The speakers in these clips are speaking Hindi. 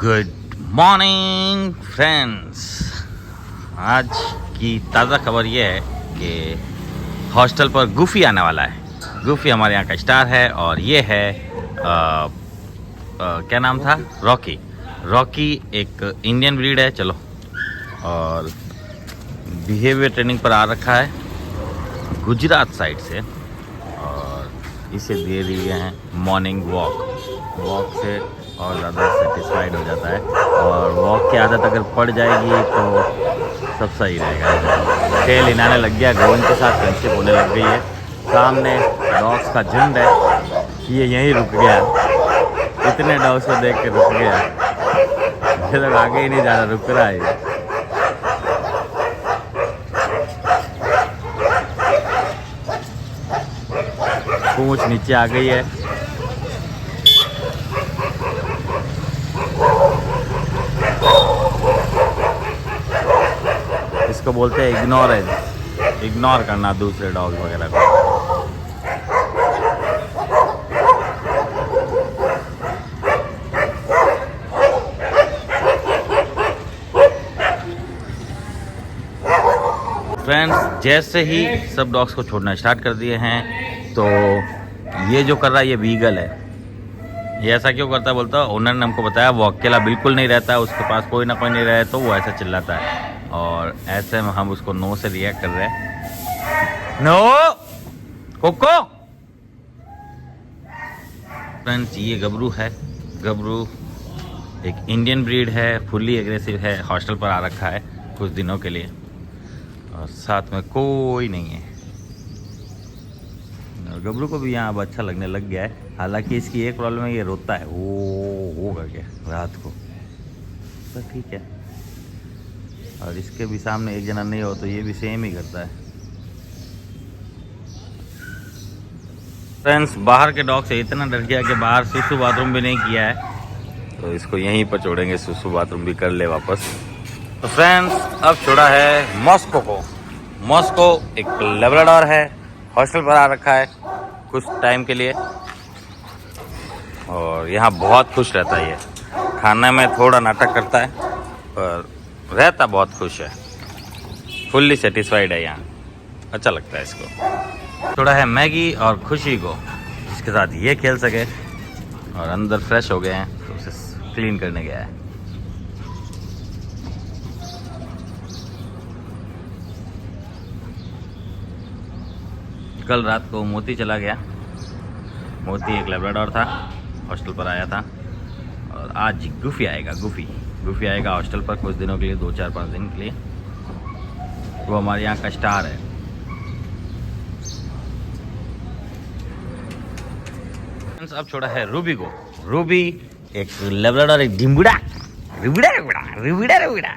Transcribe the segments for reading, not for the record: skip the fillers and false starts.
Good morning friends. आज की ताज़ा खबर ये है कि हॉस्टल पर गुफी आने वाला है। गुफी हमारे यहाँ का स्टार है और ये है क्या नाम था, रॉकी। रॉकी एक इंडियन ब्रीड है। चलो, और बिहेवियर ट्रेनिंग पर आ रखा है गुजरात साइड से, और इसे दे दिए हैं मॉर्निंग वॉक से और ज़्यादा सेटिस्फाइड हो जाता है। और वॉक की आदत अगर पड़ जाएगी तो सब सही रहेगा। खेल हिलाने लग गया, गोविंद के साथ फ्रेंडशिप होने लग गई है। सामने डॉग्स का झुंड है, ये यहीं रुक गया। इतने डॉग्स को देख के रुक गया, ये लोग आगे ही नहीं जा रहा, रुक रहा है। पूंछ नीचे आ गई है। इसको बोलते हैं इग्नोर करना दूसरे डॉग वगैरह को। फ्रेंड्स, जैसे ही सब डॉग्स को छोड़ना स्टार्ट कर दिए हैं, तो ये जो कर रहा है ये बीगल है। ये ऐसा क्यों करता है बोलता, ओनर ने हमको बताया वो अकेला बिल्कुल नहीं रहता है, उसके पास कोई ना कोई नहीं रहे तो वो ऐसा चिल्लाता है। और ऐसे में हम उसको नो से रिएक्ट कर रहे हैं। No cocoa. फ्रेंड्स, ये गबरू है। गबरू एक इंडियन ब्रीड है, फुल्ली एग्रेसिव है। हॉस्टल पर आ रखा है कुछ दिनों के लिए, और साथ में कोई नहीं है। और गबरू को भी यहाँ अब अच्छा लगने लग गया है। हालांकि इसकी एक प्रॉब्लम है, ये रोता है वो करके रात को, तो ठीक है। और इसके भी सामने एक जना नहीं हो तो ये भी सेम ही करता है। फ्रेंड्स, बाहर के डॉग से इतना डर गया कि बाहर सुसु बाथरूम भी नहीं किया है, तो इसको यहीं पर छोड़ेंगे, सुसु बाथरूम भी कर ले वापस। तो फ्रेंड्स, अब छोड़ा है मॉस्को को। मॉस्को एक लेब्राडोर है, हॉस्टल पर आ रखा है कुछ टाइम के लिए, और यहाँ बहुत खुश रहता है। ये खाने में थोड़ा नाटक करता है पर रहता बहुत खुश है, फुल्ली सेटिस्फाइड है। यहाँ अच्छा लगता है इसको। थोड़ा है मैगी और खुशी को, जिसके साथ ये खेल सके, और अंदर फ्रेश हो गए हैं तो उसे क्लीन करने गया है। कल रात को मोती चला गया। मोती एक लेब्राडोर था, हॉस्टल पर आया था, और आज गुफी आएगा। गुफी आएगा हॉस्टल पर कुछ दिनों के लिए, 2-4-5 दिन के लिए। वो हमारे यहाँ का स्टार है। अब छोड़ा है रूबी को। रूबी एक लेब्राडोर, एक डिम्बुड़ा रुबिड़ा।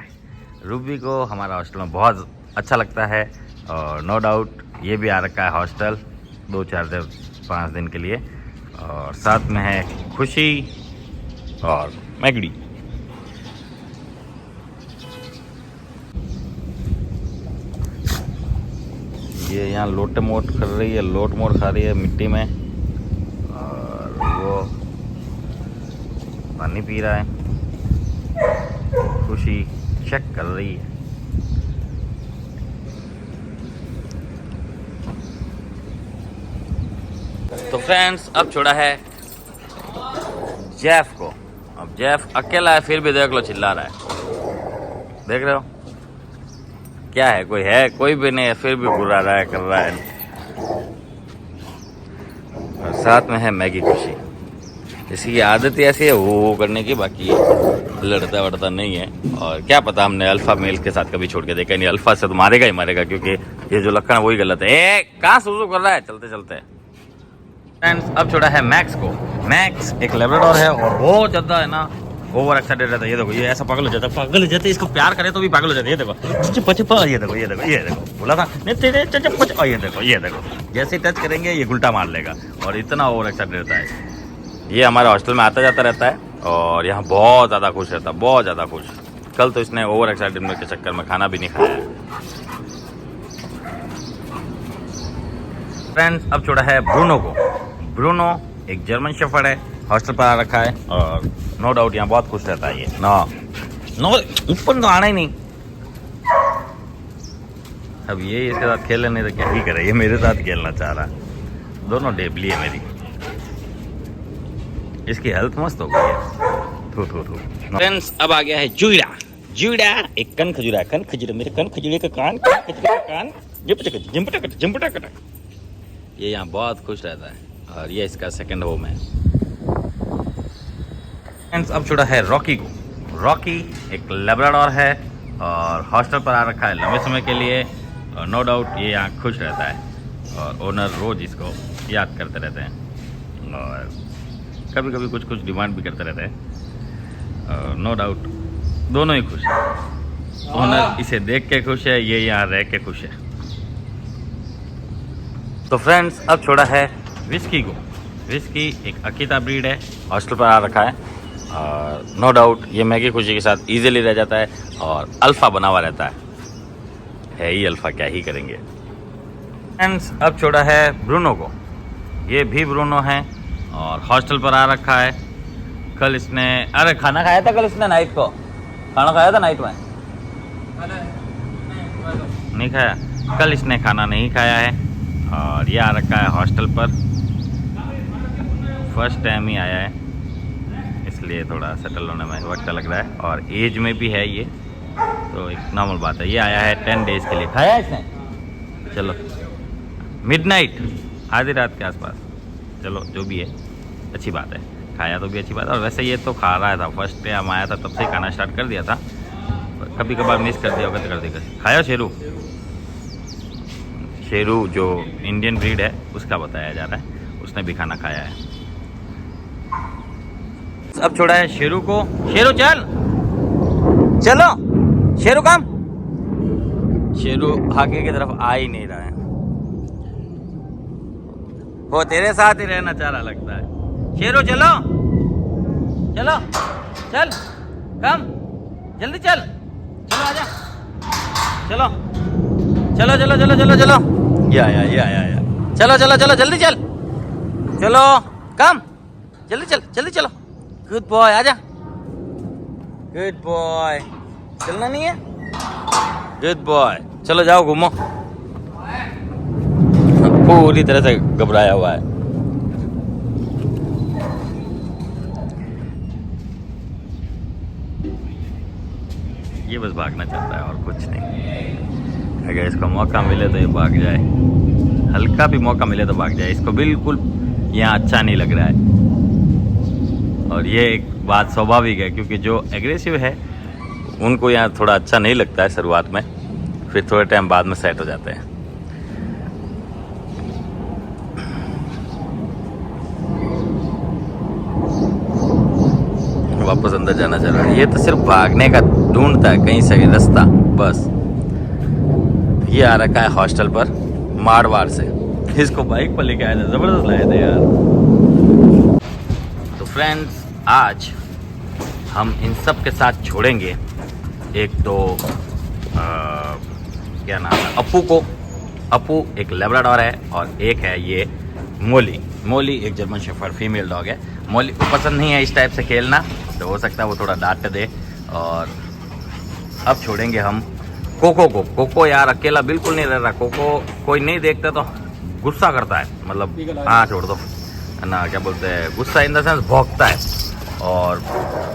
रूबी को हमारा हॉस्टल में बहुत अच्छा लगता है, और नो डाउट ये भी आ रखा है हॉस्टल 2-4-5 दिन के लिए। और साथ में है खुशी और मैगडी। ये यहाँ लोट मोट कर रही है, लोट मोट खा रही है मिट्टी में, और वो पानी पी रहा है। खुशी चेक कर रही है। तो फ्रेंड्स, अब छोड़ा है जेफ को। अब जेफ अकेला है, फिर भी देख लो चिल्ला रहा है। देख रहे हो क्या है, कोई भी नहीं है, फिर भी बुरा रहा है, कर रहा है। और साथ में है मैगी खुशी। इसकी आदत ही ऐसी है वो करने की, बाकी लड़ता वड़ता नहीं है। और क्या पता, हमने अल्फा मेल के साथ कभी छोड़ के देखा नहीं। अल्फा से तो मारेगा ही मारेगा, क्योंकि ये जो लक्षण है वही गलत है। कहाँ सुसु कर रहा है चलते चलते। फ्रेंड्स, अब छोड़ा है मैक्स को। मैक्स एक लेब्राडोर है, और बहुत ज़्यादा है ना ओवर एक्साइटेड रहता है। ये देखो, ये ऐसा पागल हो जाता है, इसको प्यार करे तो भी पागल हो जाता है। ये देखो, ये देखो बोला था नहीं, ये देखो जैसे टच करेंगे ये उल्टा मार लेगा, और इतना ओवर एक्साइटेड रहता है। ये हमारे हॉस्टल में आता जाता रहता है, और यहाँ बहुत ज़्यादा खुश रहता है, बहुत ज़्यादा खुश। कल तो इसने ओवर एक्साइटेड के चक्कर में खाना भी नहीं खाया है। फ्रेंड्स, अब छोड़ा है ब्रूनो को। ब्रूनो एक जर्मन शेफर्ड है, हॉस्टल पर आ रखा है, और नो डाउट यहाँ बहुत खुश रहता है ये। नो नो ऊपर तो आना ही नहीं। अब ये इसके साथ खेले नहीं तो क्या ही करे, ये मेरे साथ खेलना चाह रहा है। दोनों डेबली है मेरी। इसकी हेल्थ मस्त हो गई है। थू थू थू। फ्रेंड्स अब आ गया है जुड़ा। जुड़ा एक कन खजूरा, कन खजूरा, मेरे कन खजूरे का कान, खजूरे का कान, जिम्पटा। ये यहाँ बहुत खुश रहता है और ये इसका सेकंड होम है। फ्रेंड्स अब छुड़ा है रॉकी को। रॉकी एक लेब्राडोर है और हॉस्टल पर आ रखा है लंबे समय के लिए। और नो डाउट ये यहाँ खुश रहता है और ओनर रोज इसको याद करते रहते हैं और कभी कभी कुछ डिमांड भी करते रहते हैं। नो डाउट दोनों ही खुश हैं। ओनर इसे देख के खुश है, ये यहाँ रह के खुश है। तो फ्रेंड्स अब छोड़ा है विस्की को। विस्की एक अकीता ब्रीड है, हॉस्टल पर आ रखा है और नो डाउट ये मैगी खुशी के साथ इजीली रह जाता है और अल्फ़ा बना हुआ रहता है ही अल्फ़ा, क्या ही करेंगे। फ्रेंड्स अब छोड़ा है ब्रूनो को। ये भी ब्रूनो है और हॉस्टल पर आ रखा है। कल इसने अरे खाना खाया था, कल इसने नाइट को खाना खाया था नाइट में नहीं खाया। कल इसने खाना नहीं खाया है और ये आ रखा है हॉस्टल पर। फर्स्ट टाइम ही आया है इसलिए थोड़ा सेटल होने में वक्त लग रहा है और एज में भी है ये, तो एक नॉर्मल बात है। ये आया है 10 डेज़ के लिए। खाया इसने, चलो मिडनाइट, आधी रात के आसपास, चलो जो भी है अच्छी बात है। खाया तो भी अच्छी बात है और वैसे ये तो खा रहा था। फर्स्ट टाइम आया था तब से खाना स्टार्ट कर दिया था, कभी कभार मिस कर दिया होगा तो कर देगा। खाया शेरू, शेरू जो इंडियन ब्रीड है उसका बताया जा रहा है, उसने भी खाना खाया है। अब छोड़ा है शेरू को। शेरू चल, चलो शेरू काम। शेरू आगे की तरफ आ ही नहीं रहा है, वो तेरे साथ ही रहना चाह रहा लगता है। शेरू चलो चलो चल, कम जल्दी चल, चलो आजा, चलो चलो चलो चलो चलो चलो, ये आया, चलो चलो चलो जल्दी चल, चलो कम जल्दी चल, जल्दी चलो, गुड बॉय, आजा, गुड बॉय, चलना नहीं है, गुड बॉय, चलो जाओ घूमो। पूरी तरह से घबराया हुआ है। ये बस भागना चाहता है और कुछ नहीं। अगर इसको मौका मिले तो ये भाग जाए, हल्का भी मौका मिले तो भाग जाए। इसको बिल्कुल यहाँ अच्छा नहीं लग रहा है और ये एक बात स्वाभाविक है क्योंकि जो एग्रेसिव है उनको यहाँ थोड़ा अच्छा नहीं लगता है शुरुआत में, फिर थोड़े टाइम बाद में सेट हो जाते हैं। वापस अंदर जाना चाह रहा है। ये तो सिर्फ भागने का ढूंढता है कहीं से रास्ता बस। ये आ रखा है हॉस्टल पर मारवाड़ से। इसको बाइक पर लेके आए थे, जबरदस्त लाए थे यार। तो फ्रेंड्स आज हम इन सब के साथ छोड़ेंगे एक तो क्या नाम है, अपू को। अपू एक लेब्राडोर है और एक है ये मोली। मोली एक जर्मन शेफर्ड फीमेल डॉग है। मोली को पसंद नहीं है इस टाइप से खेलना, तो हो सकता है वो थोड़ा डांट दे। और अब छोड़ेंगे हम कोको को। कोको यार अकेला बिल्कुल नहीं रह रहा। कोको कोई नहीं देखता तो गुस्सा करता है, मतलब हाँ छोड़ दो ना, क्या बोलते हैं, गुस्सा इन द सेंस भौंकता है और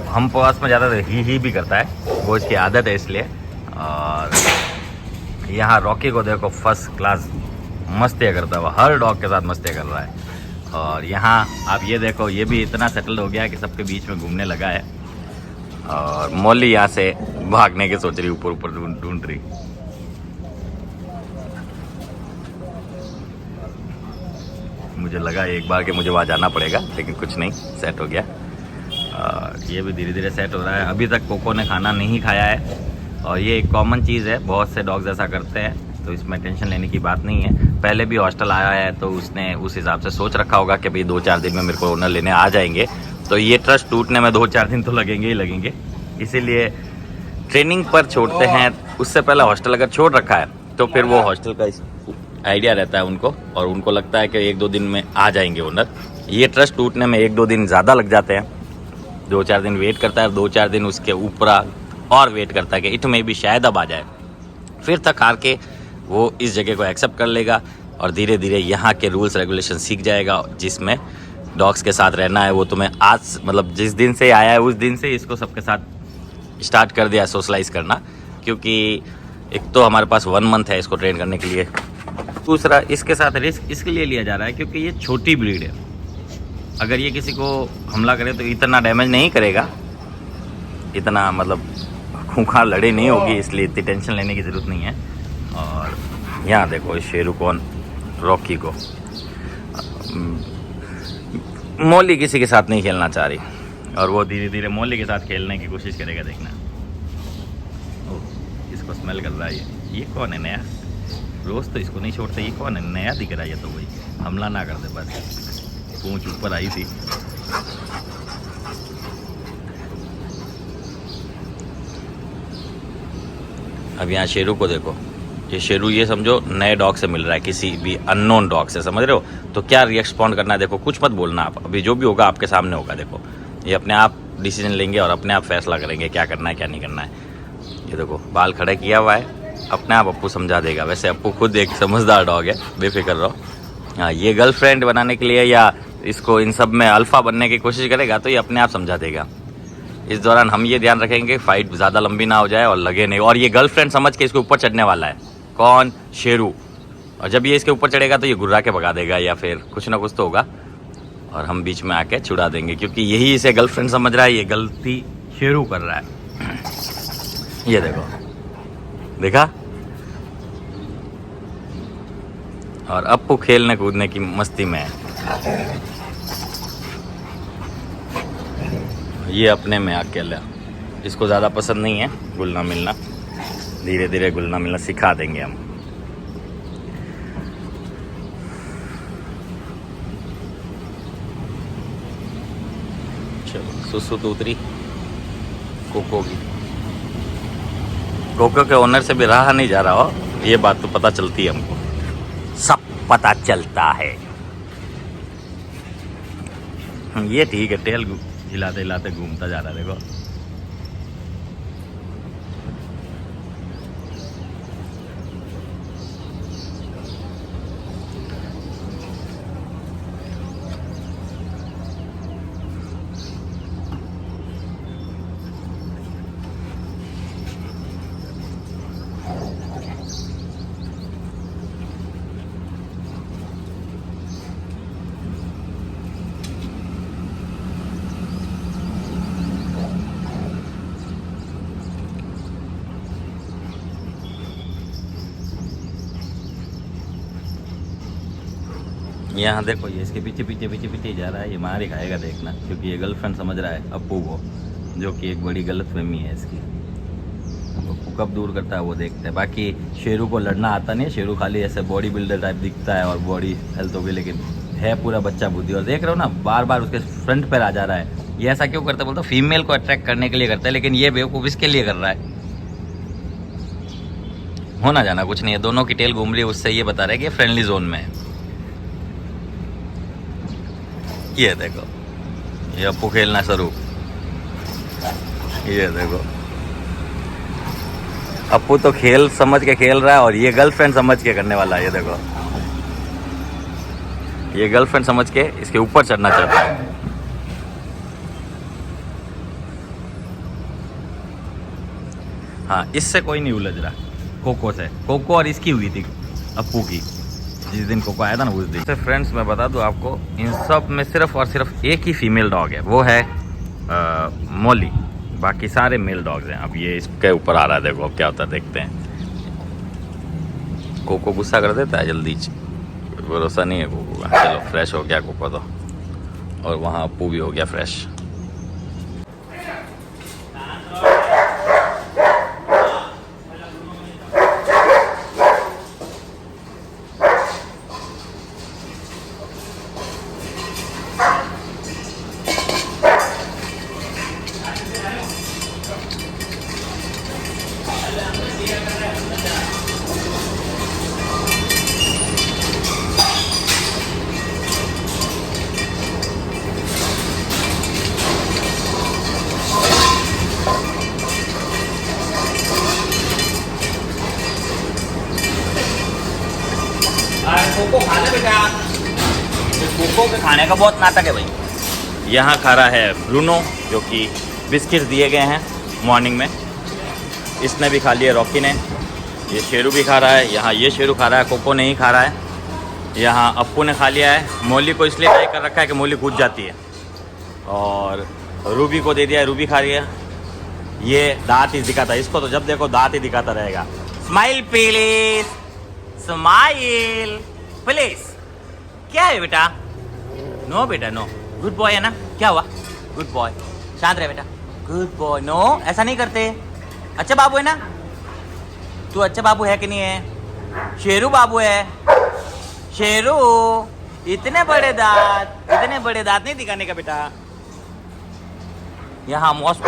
हम पास में ज़्यादा ही भी करता है, वो इसकी आदत है इसलिए। और यहाँ रॉकी को देखो फर्स्ट क्लास मस्ती करता है, वो हर डॉग के साथ मस्ती कर रहा है। और यहाँ आप ये देखो, ये भी इतना सेटल हो गया है कि सबके बीच में घूमने लगा है। और मौली यहाँ से भागने के सोच रही, ऊपर ऊपर ढूंढ रही। मुझे लगा एक बार कि मुझे वहाँ जाना पड़ेगा, लेकिन कुछ नहीं, सेट हो गया। ये भी धीरे धीरे सेट हो रहा है। अभी तक कोको ने खाना नहीं खाया है और ये एक कॉमन चीज़ है, बहुत से डॉग्स ऐसा करते हैं, तो इसमें टेंशन लेने की बात नहीं है। पहले भी हॉस्टल आया है तो उसने उस हिसाब से सोच रखा होगा कि भाई 2-4 दिन में मेरे को ओनर लेने आ जाएंगे, तो ये ट्रस्ट टूटने में 2-4 दिन तो लगेंगे ही लगेंगे। इसीलिए ट्रेनिंग पर छोड़ते हैं। उससे पहले हॉस्टल अगर छोड़ रखा है तो फिर वो हॉस्टल का आइडिया रहता है उनको, और उनको लगता है कि 1-2 दिन में आ जाएंगे ओनर। ये ट्रस्ट टूटने में 1-2 दिन ज़्यादा लग जाते हैं, 2-4 दिन वेट करता है, 2-4 दिन उसके ऊपर और वेट करता है कि इट में भी शायद अब आ जाए। फिर तक हार के वो इस जगह को एक्सेप्ट कर लेगा और धीरे धीरे यहाँ के रूल्स रेगुलेशन सीख जाएगा, जिसमें डॉग्स के साथ रहना है। वो तुम्हें आज मतलब जिस दिन से आया है उस दिन से इसको सबके साथ स्टार्ट कर दिया सोशलाइज करना, क्योंकि एक तो हमारे पास 1 मंथ है इसको ट्रेन करने के लिए, दूसरा इसके साथ रिस्क इसके लिए लिया जा रहा है क्योंकि ये छोटी ब्रीड है। अगर ये किसी को हमला करे तो इतना डैमेज नहीं करेगा, इतना मतलब खूंखार लड़े नहीं होगी, इसलिए इतनी टेंशन लेने की ज़रूरत नहीं है। और यहाँ देखो इस शेरू कौन रॉकी को मौली किसी के साथ नहीं खेलना चाह रही और वो धीरे धीरे मौली के साथ खेलने की कोशिश करेगा। देखना इसको स्मेल कर रहा है। ये कौन है नया? रोज़ तो इसको नहीं छोड़ते, ये कौन है नया दिख रहा है? तो वही हमला ना कर दे बस, पूंछ ऊपर आई थी। अब यहाँ शेरू को देखो, ये शेरू ये समझो नए डॉग से मिल रहा है, किसी भी अननोन डॉग से, समझ रहे हो? तो क्या रिस्पॉन्ड करना है देखो, कुछ मत बोलना आप, अभी जो भी होगा आपके सामने होगा। देखो ये अपने आप डिसीजन लेंगे और अपने आप फैसला करेंगे क्या करना है क्या नहीं करना है। ये देखो बाल खड़े किया हुआ है, अपने आप अप्पू समझा देगा। वैसे अप्पू खुद एक समझदार डॉग है, बेफिक्र रहो। हाँ, ये गर्लफ्रेंड बनाने के लिए या इसको इन सब में अल्फ़ा बनने की कोशिश करेगा तो ये अपने आप समझा देगा। इस दौरान हम ये ध्यान रखेंगे फाइट ज़्यादा लंबी ना हो जाए और लगे नहीं। और ये गर्लफ्रेंड समझ के इसके ऊपर चढ़ने वाला है। कौन? शेरू। और जब ये इसके ऊपर चढ़ेगा तो ये गुर्रा के भगा देगा या फिर कुछ ना कुछ तो होगा और हम बीच में आके छुड़ा देंगे, क्योंकि यही इसे गर्लफ्रेंड समझ रहा है। ये गलती शेरू कर रहा है। ये देखो, देखा? और अप्पू खेलने कूदने की मस्ती में है। ये अपने में अकेला, इसको ज़्यादा पसंद नहीं है घुलना मिलना। धीरे धीरे घुलना मिलना सिखा देंगे हम। चलो सुसु तो उतरी कोको की। कोको के ओनर से भी रहा नहीं जा रहा हो, ये बात तो पता चलती है हमको, सब पता चलता है। ये ठीक है, टेल हिलाते हिलाते घूमता जा रहा है। देखो यहाँ देखो, ये इसके पीछे पीछे पीछे पीछे जा रहा है। ये मार ही खाएगा देखना, क्योंकि ये गर्लफ्रेंड समझ रहा है अप्पू को, जो कि एक बड़ी गलतफहमी है इसकी। अप्पू कब दूर करता है वो देखते हैं। बाकी शेरू को लड़ना आता नहीं है, शेरू खाली ऐसे बॉडी बिल्डर टाइप दिखता है और बॉडी हेल्थ होगी, लेकिन है पूरा बच्चा बुद्धि। और देख रहे हो ना, बार बार उसके फ्रंट पर आ जा रहा है। ये ऐसा क्यों करता है? बोलता फीमेल को अट्रैक्ट करने के लिए करता है, लेकिन ये बेवकूफ़ इसके लिए कर रहा है। होना जाना कुछ नहीं है, दोनों की टेल घूम रही है, उससे ये बता रहा है कि फ्रेंडली जोन में है। ये देखो, ये अप्पू खेलना शुरू। ये देखो, अप्पू तो खेल समझ के खेल रहा है और ये गर्लफ्रेंड समझ के करने वाला है। ये देखो, ये गर्लफ्रेंड समझ के इसके ऊपर चढ़ना चाहता है। हाँ, इससे कोई नहीं उलझ रहा, कोको से। कोको और इसकी हुई थी अप्पू की, जिस दिन कोको आया था ना उस दिन। तो फ्रेंड्स मैं बता दूं आपको, इन सब में सिर्फ और सिर्फ एक ही फीमेल डॉग है, वो है मौली। बाकी सारे मेल डॉग्स हैं। अब ये इसके ऊपर आ रहा है, देखो अब क्या होता है, देखते हैं। कोको गुस्सा कर देता है जल्दी, भरोसा नहीं है कोको का। चलो फ्रेश हो गया कोको तो, और वहाँ अप्पू भी हो गया फ्रेश। के खाने का बहुत नाटक है भाई। यहाँ खा रहा है ब्रूनो, जो कि बिस्किट दिए गए हैं मॉर्निंग में। इसने भी खा लिया, रॉकी ने। ये शेरू भी खा रहा है। यहाँ ये शेरू खा रहा है, कोको नहीं खा रहा है। यहाँ अप्पू ने खा लिया है। मोली को इसलिए ट्राई कर रखा है कि मोली कूद जाती है। और रूबी को दे दिया है, रूबी खा रही है। ये दांत ही दिखाता है, इसको तो जब देखो दांत ही दिखाता रहेगा। Smile please, smile please. क्या है बेटा? नो बेटा नो, गुड बॉय है ना? क्या हुआ? गुड बॉय, शांत रहे बेटा। Good boy. नो, ऐसा नहीं करते। अच्छा बाबू है ना तू? अच्छा बाबू है कि नहीं है? शेरू बाबू है। शेरू, इतने बड़े दांत नहीं दिखाने का बेटा। यहाँ मॉस को